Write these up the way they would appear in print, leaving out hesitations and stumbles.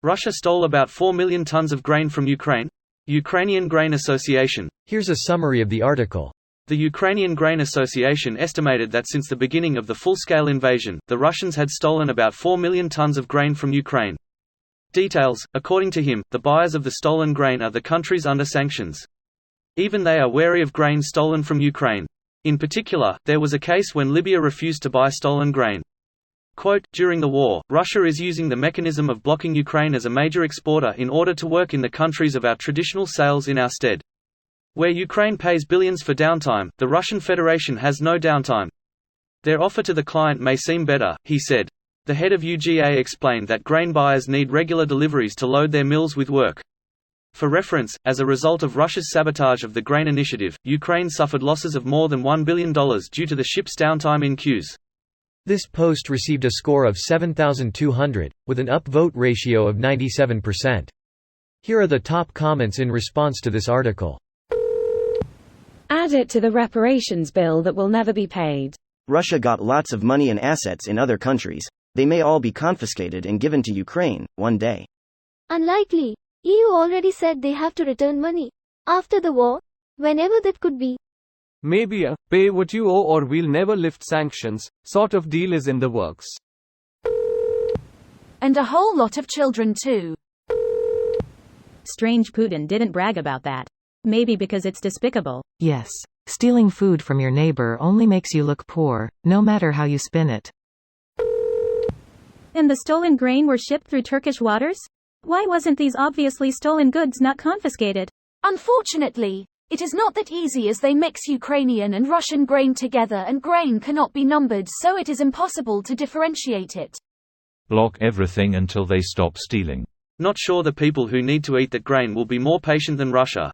Russia stole about 4 million tons of grain from Ukraine. Ukrainian Grain Association. Here's a summary of the article. The Ukrainian Grain Association estimated that since the beginning of the full-scale invasion, the Russians had stolen about 4 million tons of grain from Ukraine. Details: according to him, the buyers of the stolen grain are the countries under sanctions. Even they are wary of grain stolen from Ukraine. In particular, there was a case when Libya refused to buy stolen grain. Quote, during the war, Russia is using the mechanism of blocking Ukraine as a major exporter in order to work in the countries of our traditional sales in our stead. Where Ukraine pays billions for downtime, the Russian Federation has no downtime. Their offer to the client may seem better, he said. The head of UGA explained that grain buyers need regular deliveries to load their mills with work. For reference, as a result of Russia's sabotage of the grain initiative, Ukraine suffered losses of more than $1 billion due to the ship's downtime in queues. This post received a score of 7,200, with an upvote ratio of 97%. Here are the top comments in response to this article. Add it to the reparations bill that will never be paid. Russia got lots of money and assets in other countries. They may all be confiscated and given to Ukraine, one day. Unlikely. EU already said they have to return money. After the war. Whenever that could be. Maybe a pay what you owe or we'll never lift sanctions sort of deal is in the works. And a whole lot of children too. Strange Putin didn't brag about that. Maybe because it's despicable. Yes. Stealing food from your neighbor only makes you look poor, no matter how you spin it. And the stolen grain were shipped through Turkish waters? Why wasn't these obviously stolen goods not confiscated? Unfortunately, it is not that easy as they mix Ukrainian and Russian grain together and grain cannot be numbered, so it is impossible to differentiate it. Block everything until they stop stealing. Not sure the people who need to eat that grain will be more patient than Russia.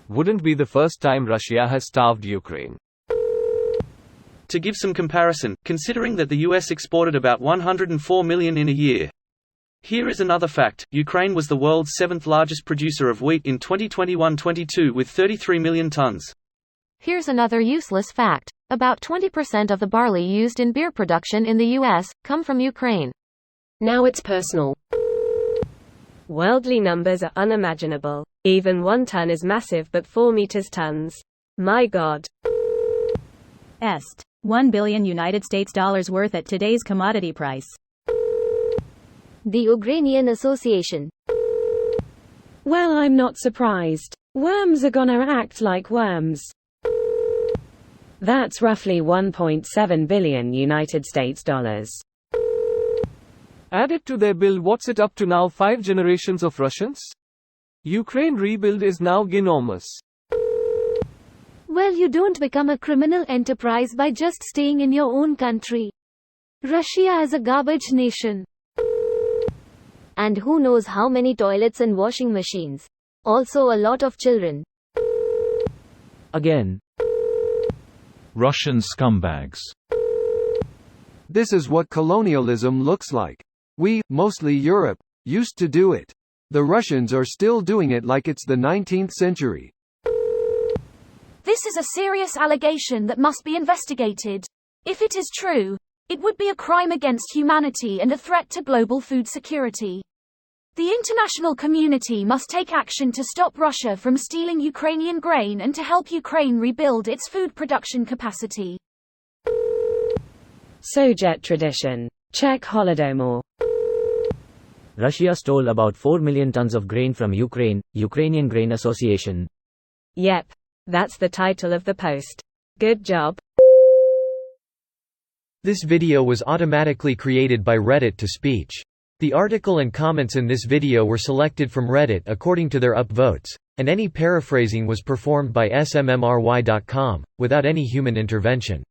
Wouldn't be the first time Russia has starved Ukraine. To give some comparison, considering that the US exported about 104 million in a year. Here is another fact: Ukraine was the world's 7th largest producer of wheat in 2021-22 with 33 million tons. Here's another useless fact: about 20% of the barley used in beer production in the US come from Ukraine. Now it's personal. Worldly numbers are unimaginable. Even 1 ton is massive, but 4 meters tons. My God. Est. $1 billion United States dollars worth at today's commodity price. The Ukrainian Association. Well, I'm not surprised. Worms are gonna act like worms. That's roughly 1.7 billion United States dollars. Added to their bill, what's it up to now? 5 generations of Russians? Ukraine rebuild is now ginormous. Well, you don't become a criminal enterprise by just staying in your own country. Russia is a garbage nation. And who knows how many toilets and washing machines. Also a lot of children. Again. Russian scumbags. This is what colonialism looks like. We, mostly Europe, used to do it. The Russians are still doing it like it's the 19th century. This is a serious allegation that must be investigated. If it is true, it would be a crime against humanity and a threat to global food security. The international community must take action to stop Russia from stealing Ukrainian grain and to help Ukraine rebuild its food production capacity. Soviet tradition. Check Holodomor. Russia stole about 4 million tons of grain from Ukraine, Ukrainian Grain Association. Yep. That's the title of the post. Good job. This video was automatically created by Reddit to speech. The article and comments in this video were selected from Reddit according to their upvotes, and any paraphrasing was performed by smmry.com, without any human intervention.